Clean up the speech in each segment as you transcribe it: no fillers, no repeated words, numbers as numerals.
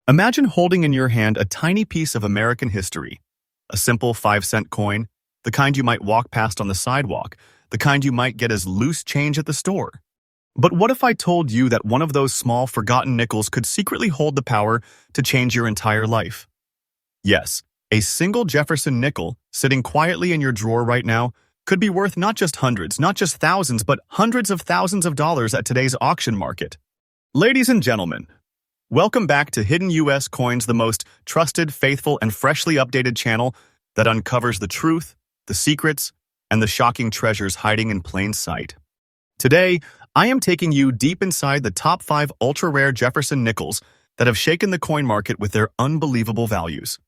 Imagine holding in your hand a tiny piece of American history, a simple 5-cent coin, the kind you might walk past on the sidewalk, the kind you might get as loose change at the store. But what if I told you that one of those small, forgotten nickels could secretly hold the power to change your entire life? Yes, a single Jefferson nickel, sitting quietly in your drawer right now, could be worth not just hundreds, not just thousands, but hundreds of thousands of dollars at today's auction market. Ladies and gentlemen, welcome back to Hidden U.S. Coins, the most trusted, faithful, and freshly updated channel that uncovers the truth, the secrets, and the shocking treasures hiding in plain sight. Today, I am taking you deep inside the top 5 ultra-rare Jefferson nickels that have shaken the coin market with their unbelievable values.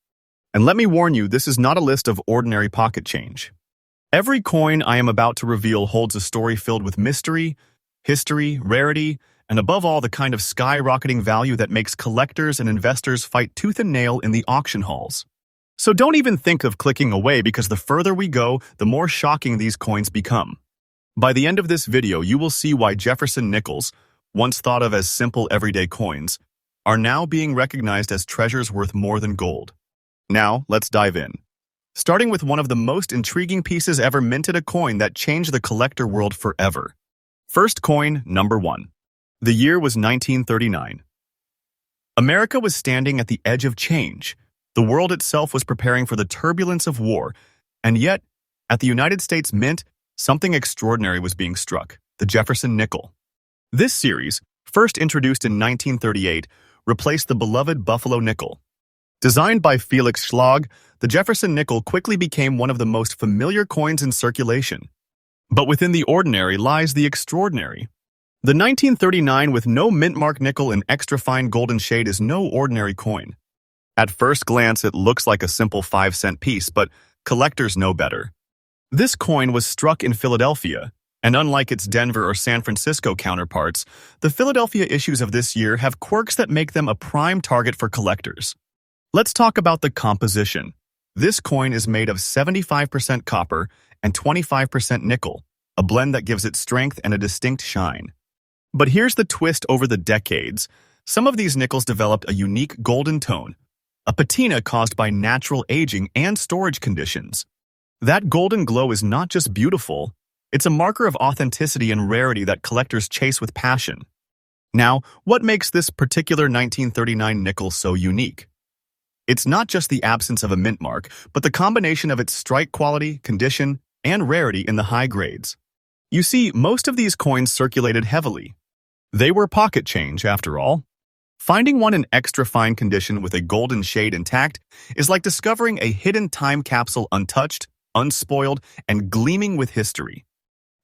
And let me warn you, this is not a list of ordinary pocket change. Every coin I am about to reveal holds a story filled with mystery, history, rarity, and above all, the kind of skyrocketing value that makes collectors and investors fight tooth and nail in the auction halls. So don't even think of clicking away, because the further we go, the more shocking these coins become. By the end of this video, you will see why Jefferson nickels, once thought of as simple everyday coins, are now being recognized as treasures worth more than gold. Now, let's dive in. Starting with one of the most intriguing pieces ever minted, a coin that changed the collector world forever. First coin, number 1. The year was 1939. America was standing at the edge of change. The world itself was preparing for the turbulence of war, and yet, at the United States Mint, something extraordinary was being struck: the Jefferson nickel. This series, first introduced in 1938, replaced the beloved Buffalo nickel. Designed by Felix Schlag, the Jefferson nickel quickly became one of the most familiar coins in circulation. But within the ordinary lies the extraordinary. The 1939 with no mint mark nickel in extra fine golden shade is no ordinary coin. At first glance, it looks like a simple 5-cent piece, but collectors know better. This coin was struck in Philadelphia, and unlike its Denver or San Francisco counterparts, the Philadelphia issues of this year have quirks that make them a prime target for collectors. Let's talk about the composition. This coin is made of 75% copper and 25% nickel, a blend that gives it strength and a distinct shine. But here's the twist: over the decades, some of these nickels developed a unique golden tone, a patina caused by natural aging and storage conditions. That golden glow is not just beautiful, it's a marker of authenticity and rarity that collectors chase with passion. Now, what makes this particular 1939 nickel so unique? It's not just the absence of a mint mark, but the combination of its strike quality, condition, and rarity in the high grades. You see, most of these coins circulated heavily. They were pocket change, after all. Finding one in extra fine condition with a golden shade intact is like discovering a hidden time capsule, untouched, unspoiled, and gleaming with history.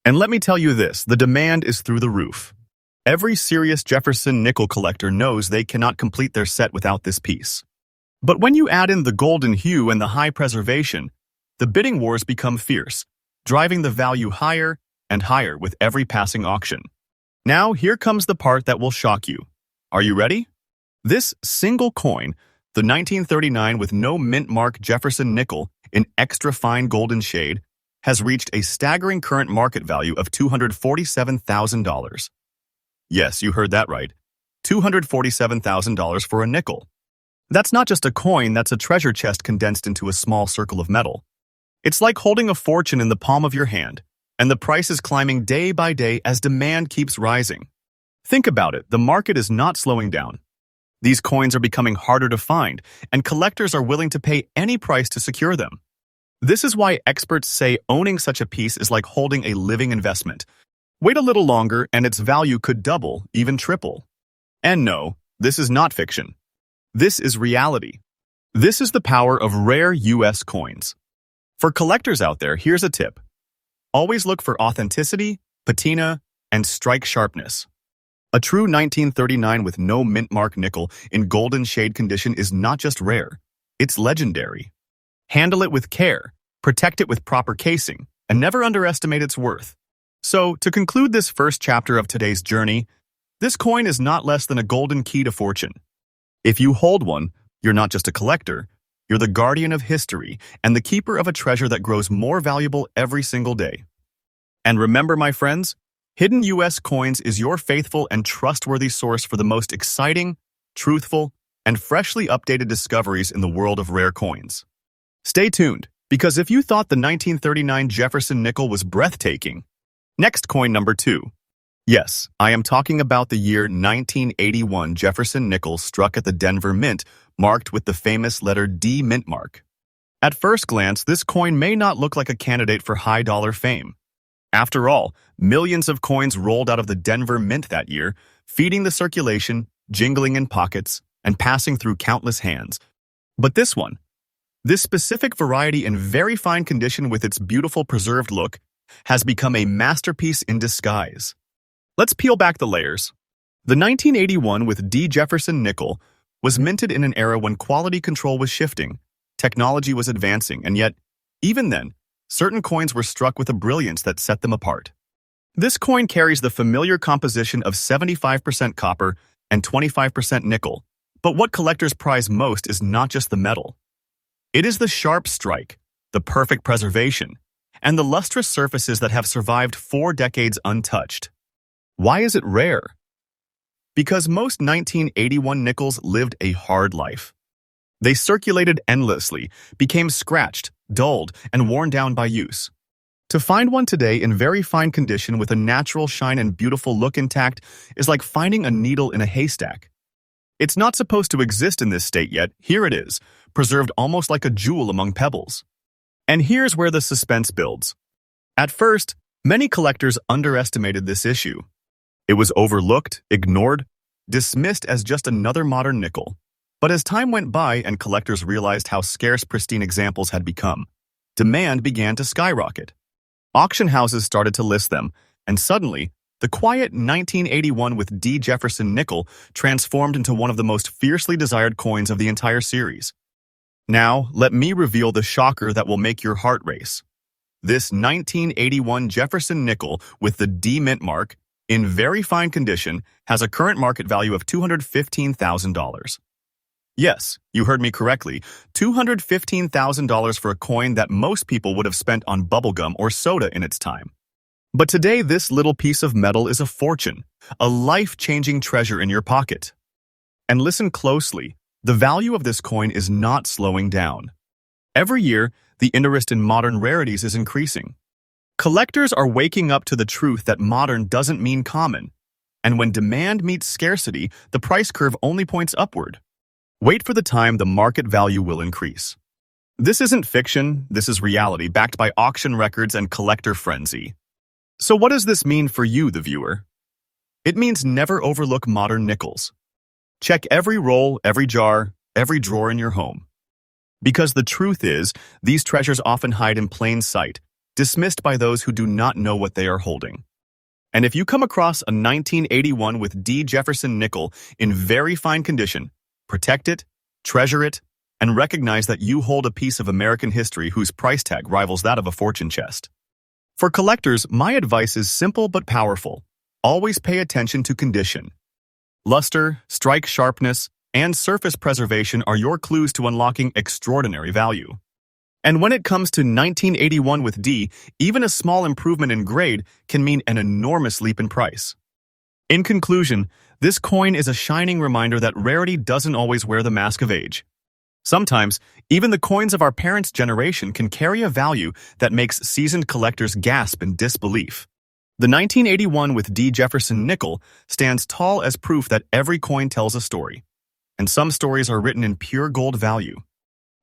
And let me tell you this, the demand is through the roof. Every serious Jefferson nickel collector knows they cannot complete their set without this piece. But when you add in the golden hue and the high preservation, the bidding wars become fierce, driving the value higher and higher with every passing auction. Now, here comes the part that will shock you. Are you ready? This single coin, the 1939 with no mint mark Jefferson nickel in extra fine golden shade, has reached a staggering current market value of $247,000. Yes, you heard that right. $247,000 for a nickel. That's not just a coin, that's a treasure chest condensed into a small circle of metal. It's like holding a fortune in the palm of your hand, and the price is climbing day by day as demand keeps rising. Think about it, the market is not slowing down. These coins are becoming harder to find, and collectors are willing to pay any price to secure them. This is why experts say owning such a piece is like holding a living investment. Wait a little longer and its value could double, even triple. And no, this is not fiction. This is reality. This is the power of rare U.S. coins. For collectors out there, here's a tip. Always look for authenticity, patina, and strike sharpness. A true 1939 with no mint mark nickel in golden shade condition is not just rare, it's legendary. Handle it with care, protect it with proper casing, and never underestimate its worth. So, to conclude this first chapter of today's journey, this coin is not less than a golden key to fortune. If you hold one, you're not just a collector, you're the guardian of history and the keeper of a treasure that grows more valuable every single day. And remember, my friends, Hidden U.S. Coins is your faithful and trustworthy source for the most exciting, truthful, and freshly updated discoveries in the world of rare coins. Stay tuned, because if you thought the 1939 Jefferson nickel was breathtaking, next coin number 2. Yes, I am talking about the year 1981 Jefferson nickel struck at the Denver Mint, marked with the famous letter D mint mark. At first glance, this coin may not look like a candidate for high-dollar fame. After all, millions of coins rolled out of the Denver Mint that year, feeding the circulation, jingling in pockets, and passing through countless hands. But this specific variety in very fine condition with its beautiful preserved look, has become a masterpiece in disguise. Let's peel back the layers. The 1981 with D Jefferson nickel was minted in an era when quality control was shifting, technology was advancing, and yet, even then, certain coins were struck with a brilliance that set them apart. This coin carries the familiar composition of 75% copper and 25% nickel, but what collectors prize most is not just the metal. It is the sharp strike, the perfect preservation, and the lustrous surfaces that have survived 4 decades untouched. Why is it rare? Because most 1981 nickels lived a hard life. They circulated endlessly, became scratched, dulled, and worn down by use. To find one today in very fine condition with a natural shine and beautiful look intact is like finding a needle in a haystack. It's not supposed to exist in this state yet. Here it is, preserved almost like a jewel among pebbles. And here's where the suspense builds. At first, many collectors underestimated this issue. It was overlooked, ignored, dismissed as just another modern nickel. But as time went by and collectors realized how scarce pristine examples had become, demand began to skyrocket. Auction houses started to list them, and suddenly, the quiet 1981 with D Jefferson nickel transformed into one of the most fiercely desired coins of the entire series. Now, let me reveal the shocker that will make your heart race. This 1981 Jefferson nickel with the D mint mark, in very fine condition, has a current market value of $215,000. Yes, you heard me correctly, $215,000 for a coin that most people would have spent on bubblegum or soda in its time. But today, this little piece of metal is a fortune, a life-changing treasure in your pocket. And listen closely, the value of this coin is not slowing down. Every year, the interest in modern rarities is increasing. Collectors are waking up to the truth that modern doesn't mean common, and when demand meets scarcity, the price curve only points upward. Wait for the time the market value will increase. This isn't fiction, this is reality backed by auction records and collector frenzy. So what does this mean for you, the viewer? It means never overlook modern nickels. Check every roll, every jar, every drawer in your home. Because the truth is, these treasures often hide in plain sight, dismissed by those who do not know what they are holding. And if you come across a 1981 with D Jefferson nickel in very fine condition, protect it, treasure it, and recognize that you hold a piece of American history whose price tag rivals that of a fortune chest. For collectors, my advice is simple but powerful. Always pay attention to condition. Luster, strike sharpness, and surface preservation are your clues to unlocking extraordinary value. And when it comes to 1981 with D, even a small improvement in grade can mean an enormous leap in price. In conclusion, this coin is a shining reminder that rarity doesn't always wear the mask of age. Sometimes, even the coins of our parents' generation can carry a value that makes seasoned collectors gasp in disbelief. The 1981 with D Jefferson nickel stands tall as proof that every coin tells a story, and some stories are written in pure gold value.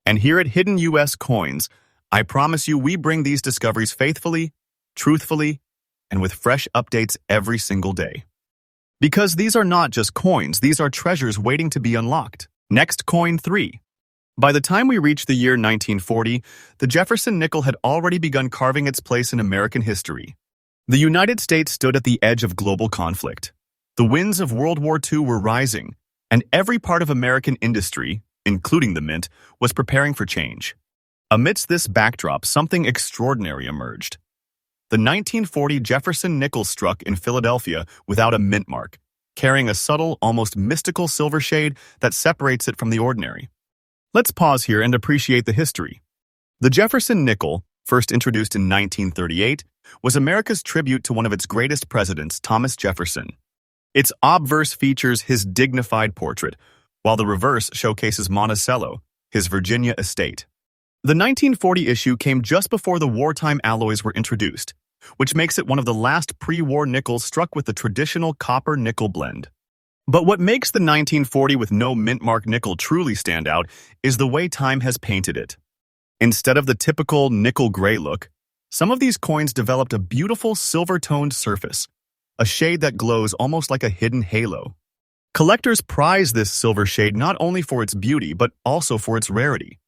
And here at Hidden US Coins, I promise you we bring these discoveries faithfully, truthfully, and with fresh updates every single day. Because these are not just coins, these are treasures waiting to be unlocked. Next, coin 3. By the time we reach the year 1940, the Jefferson nickel had already begun carving its place in American history. The United States stood at the edge of global conflict. The winds of World War II were rising, and every part of American industry, including the mint, was preparing for change. Amidst this backdrop, something extraordinary emerged. The 1940 Jefferson nickel struck in Philadelphia without a mint mark, carrying a subtle, almost mystical silver shade that separates it from the ordinary. Let's pause here and appreciate the history. The Jefferson nickel, first introduced in 1938, was America's tribute to one of its greatest presidents, Thomas Jefferson. Its obverse features his dignified portrait, while the reverse showcases Monticello, his Virginia estate. The 1940 issue came just before the wartime alloys were introduced, which makes it one of the last pre-war nickels struck with the traditional copper-nickel blend. But what makes the 1940 with no mint mark nickel truly stand out is the way time has painted it. Instead of the typical nickel gray look, some of these coins developed a beautiful silver-toned surface, a shade that glows almost like a hidden halo. Collectors prize this silver shade not only for its beauty but also for its rarity.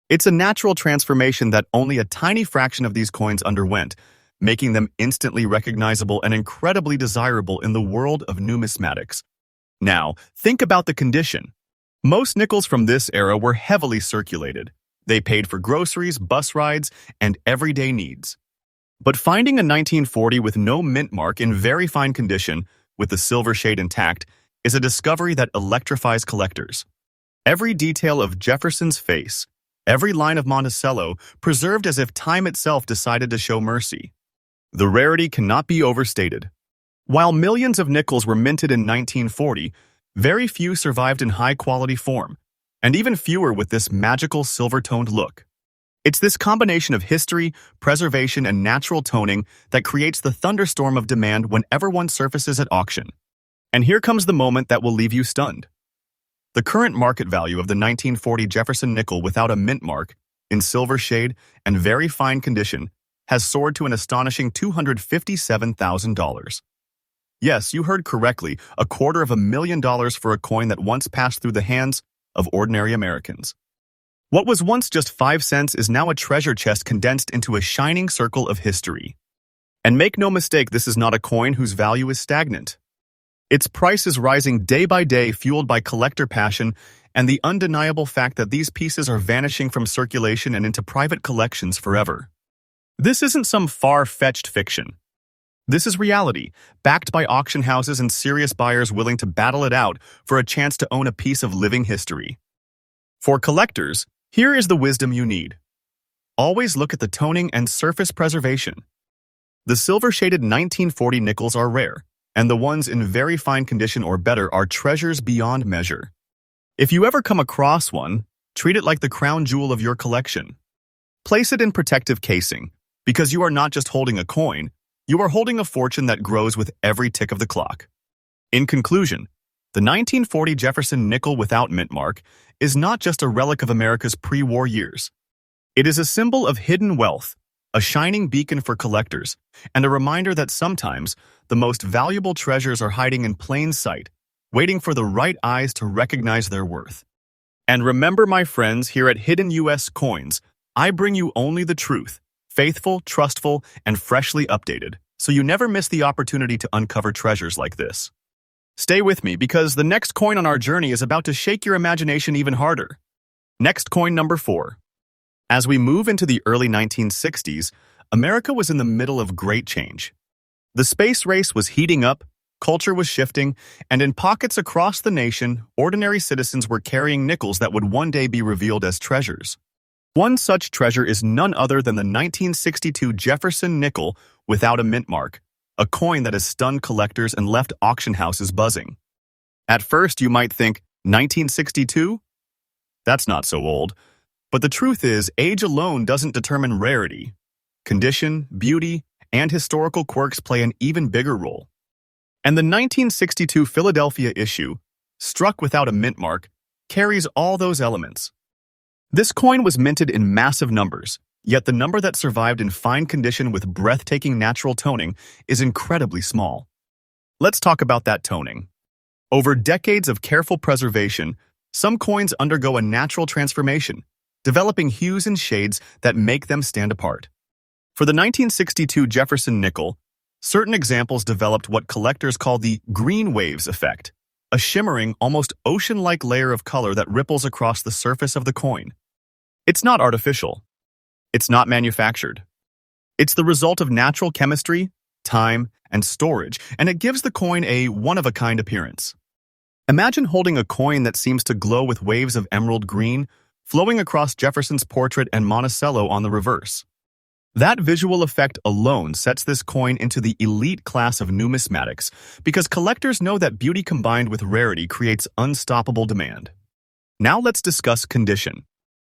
It's a natural transformation that only a tiny fraction of these coins underwent, making them instantly recognizable and incredibly desirable in the world of numismatics. Now, think about the condition. Most nickels from this era were heavily circulated. They paid for groceries, bus rides, and everyday needs. But finding a 1940 with no mint mark in very fine condition, with the silver shade intact, is a discovery that electrifies collectors. Every detail of Jefferson's face, every line of Monticello, preserved as if time itself decided to show mercy. The rarity cannot be overstated. While millions of nickels were minted in 1940, very few survived in high-quality form, and even fewer with this magical silver-toned look. It's this combination of history, preservation, and natural toning that creates the thunderstorm of demand whenever one surfaces at auction. And here comes the moment that will leave you stunned. The current market value of the 1940 Jefferson nickel without a mint mark, in silver shade and very fine condition, has soared to an astonishing $257,000. Yes, you heard correctly, $250,000 for a coin that once passed through the hands of ordinary Americans. What was once just 5 cents is now a treasure chest condensed into a shining circle of history. And make no mistake, this is not a coin whose value is stagnant. Its price is rising day by day, fueled by collector passion and the undeniable fact that these pieces are vanishing from circulation and into private collections forever. This isn't some far-fetched fiction. This is reality, backed by auction houses and serious buyers willing to battle it out for a chance to own a piece of living history. For collectors, here is the wisdom you need. Always look at the toning and surface preservation. The silver-shaded 1940 nickels are rare, and the ones in very fine condition or better are treasures beyond measure. If you ever come across one, treat it like the crown jewel of your collection. Place it in protective casing, because you are not just holding a coin, you are holding a fortune that grows with every tick of the clock. In conclusion, the 1940 Jefferson nickel without mint mark is not just a relic of America's pre-war years. It is a symbol of hidden wealth, a shining beacon for collectors, and a reminder that sometimes the most valuable treasures are hiding in plain sight, waiting for the right eyes to recognize their worth. And remember, my friends, here at Hidden US Coins, I bring you only the truth, faithful, trustful, and freshly updated, so you never miss the opportunity to uncover treasures like this. Stay with me, because the next coin on our journey is about to shake your imagination even harder. Next coin number 4. As we move into the early 1960s, America was in the middle of great change. The space race was heating up, culture was shifting, and in pockets across the nation, ordinary citizens were carrying nickels that would one day be revealed as treasures. One such treasure is none other than the 1962 Jefferson nickel without a mint mark, a coin that has stunned collectors and left auction houses buzzing. At first, you might think, 1962? That's not so old. But the truth is, age alone doesn't determine rarity. Condition, beauty, and historical quirks play an even bigger role. And the 1962 Philadelphia issue, struck without a mint mark, carries all those elements. This coin was minted in massive numbers, yet the number that survived in fine condition with breathtaking natural toning is incredibly small. Let's talk about that toning. Over decades of careful preservation, some coins undergo a natural transformation, developing hues and shades that make them stand apart. For the 1962 Jefferson nickel, certain examples developed what collectors call the green waves effect, a shimmering, almost ocean-like layer of color that ripples across the surface of the coin. It's not artificial. It's not manufactured. It's the result of natural chemistry, time, and storage, and it gives the coin a one-of-a-kind appearance. Imagine holding a coin that seems to glow with waves of emerald green, flowing across Jefferson's portrait and Monticello on the reverse. That visual effect alone sets this coin into the elite class of numismatics, because collectors know that beauty combined with rarity creates unstoppable demand. Now let's discuss condition.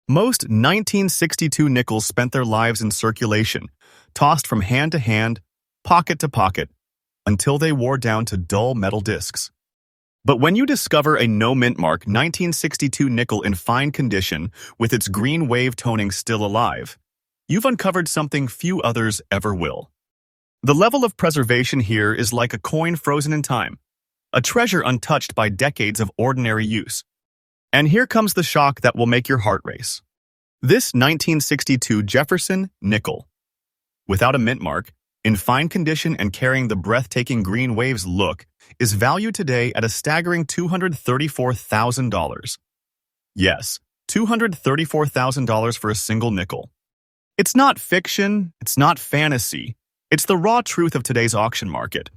Most 1962 nickels spent their lives in circulation, tossed from hand to hand, pocket to pocket, until they wore down to dull metal discs. But when you discover a no-mint mark 1962 nickel in fine condition with its green wave toning still alive, you've uncovered something few others ever will. The level of preservation here is like a coin frozen in time, a treasure untouched by decades of ordinary use. And here comes the shock that will make your heart race. This 1962 Jefferson nickel, without a mint mark, in fine condition and carrying the breathtaking green waves look, is valued today at a staggering $234,000. Yes, $234,000 for a single nickel. It's not fiction, it's not fantasy, it's the raw truth of today's auction market.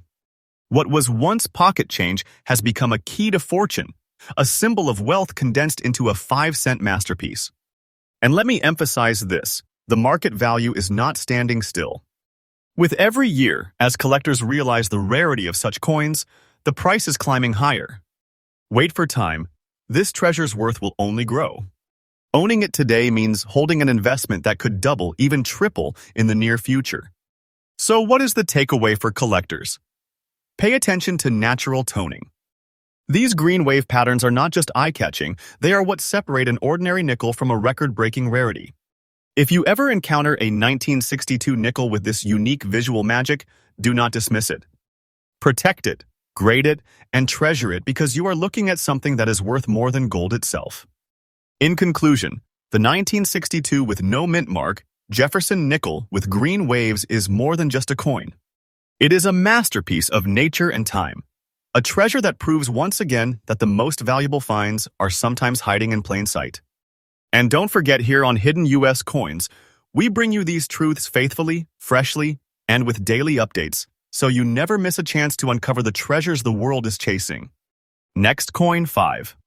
What was once pocket change has become a key to fortune, a symbol of wealth condensed into a 5-cent masterpiece. And let me emphasize this, the market value is not standing still. With every year, as collectors realize the rarity of such coins, the price is climbing higher. Wait for time, this treasure's worth will only grow. Owning it today means holding an investment that could double, even triple, in the near future. So what is the takeaway for collectors? Pay attention to natural toning. These green wave patterns are not just eye-catching, they are what separate an ordinary nickel from a record-breaking rarity. If you ever encounter a 1962 nickel with this unique visual magic, do not dismiss it. Protect it, grade it, and treasure it because you are looking at something that is worth more than gold itself. In conclusion, the 1962 with no mint mark, Jefferson nickel with green waves is more than just a coin. It is a masterpiece of nature and time, a treasure that proves once again that the most valuable finds are sometimes hiding in plain sight. And don't forget, here on Hidden US Coins, we bring you these truths faithfully, freshly, and with daily updates, so you never miss a chance to uncover the treasures the world is chasing. Next coin 5.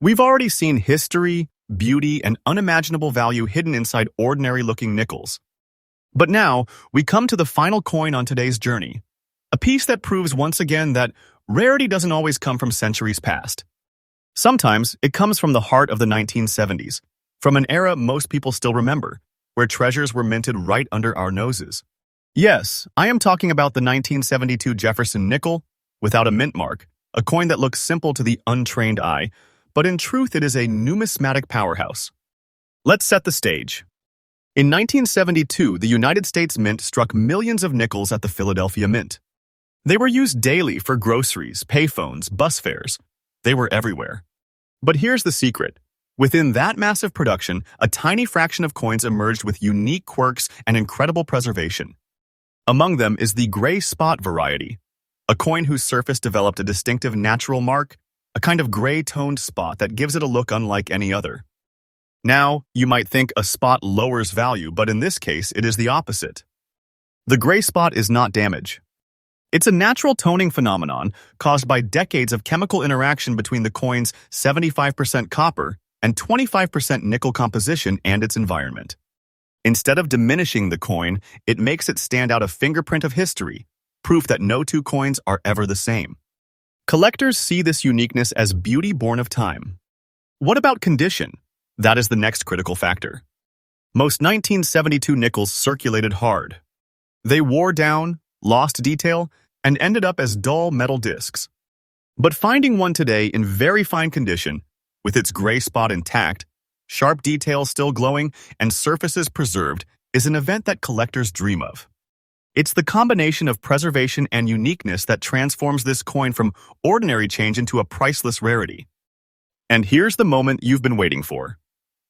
We've already seen history, beauty, and unimaginable value hidden inside ordinary-looking nickels. But now, we come to the final coin on today's journey, a piece that proves once again that rarity doesn't always come from centuries past. Sometimes it comes from the heart of the 1970s, from an era most people still remember, where treasures were minted right under our noses. Yes, I am talking about the 1972 Jefferson nickel, without a mint mark, a coin that looks simple to the untrained eye, but in truth it is a numismatic powerhouse. Let's set the stage. In 1972, the United States Mint struck millions of nickels at the Philadelphia Mint. They were used daily for groceries, payphones, bus fares. They were everywhere. But here's the secret. Within that massive production, a tiny fraction of coins emerged with unique quirks and incredible preservation. Among them is the gray spot variety, a coin whose surface developed a distinctive natural mark, a kind of gray-toned spot that gives it a look unlike any other. Now, you might think a spot lowers value, but in this case, it is the opposite. The gray spot is not damage. It's a natural toning phenomenon caused by decades of chemical interaction between the coin's 75% copper and 25% nickel composition and its environment. Instead of diminishing the coin, it makes it stand out a fingerprint of history, proof that no two coins are ever the same. Collectors see this uniqueness as beauty born of time. What about condition? That is the next critical factor. Most 1972 nickels circulated hard. They wore down, lost detail, and ended up as dull metal discs. But finding one today in very fine condition, with its gray spot intact, sharp details still glowing, and surfaces preserved, is an event that collectors dream of. It's the combination of preservation and uniqueness that transforms this coin from ordinary change into a priceless rarity. And here's the moment you've been waiting for.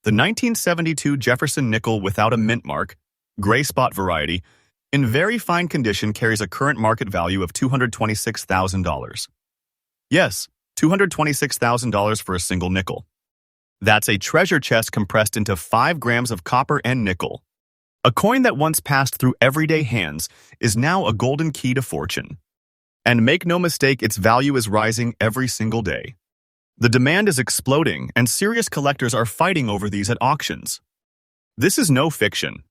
The 1972 Jefferson nickel without a mint mark, gray spot variety, in very fine condition carries a current market value of $226,000. Yes, $226,000 for a single nickel. That's a treasure chest compressed into 5 grams of copper and nickel. A coin that once passed through everyday hands is now a golden key to fortune. And make no mistake, its value is rising every single day. The demand is exploding, and serious collectors are fighting over these at auctions. This is no fiction.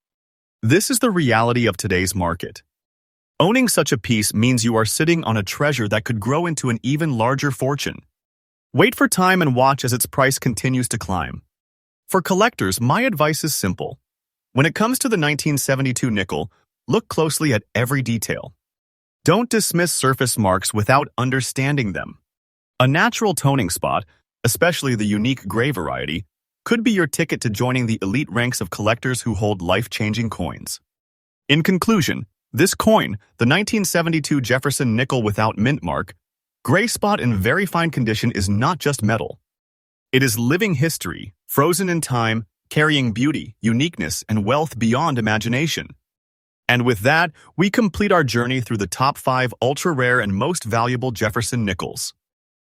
This is the reality of today's market. Owning such a piece means you are sitting on a treasure that could grow into an even larger fortune. Wait for time and watch as its price continues to climb. For collectors, my advice is simple. When it comes to the 1972 nickel, look closely at every detail. Don't dismiss surface marks without understanding them. A natural toning spot, especially the unique gray variety, could be your ticket to joining the elite ranks of collectors who hold life-changing coins. In conclusion, this coin, the 1972 Jefferson nickel without mint mark, gray spot in very fine condition, is not just metal. It is living history, frozen in time, carrying beauty, uniqueness, and wealth beyond imagination. And with that, we complete our journey through the top 5 ultra-rare and most valuable Jefferson nickels.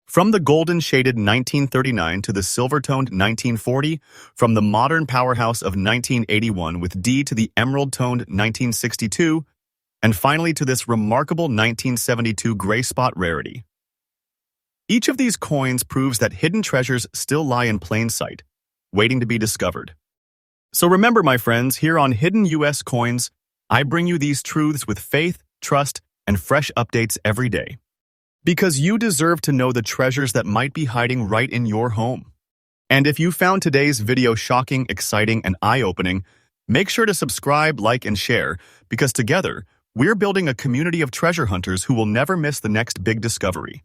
From the golden-shaded 1939 to the silver-toned 1940, from the modern powerhouse of 1981 with D to the emerald-toned 1962, and finally to this remarkable 1972 gray spot rarity. Each of these coins proves that hidden treasures still lie in plain sight, waiting to be discovered. So remember, my friends, here on Hidden US Coins, I bring you these truths with faith, trust, and fresh updates every day. Because you deserve to know the treasures that might be hiding right in your home. And if you found today's video shocking, exciting, and eye-opening, make sure to subscribe, like, and share, because together, we're building a community of treasure hunters who will never miss the next big discovery.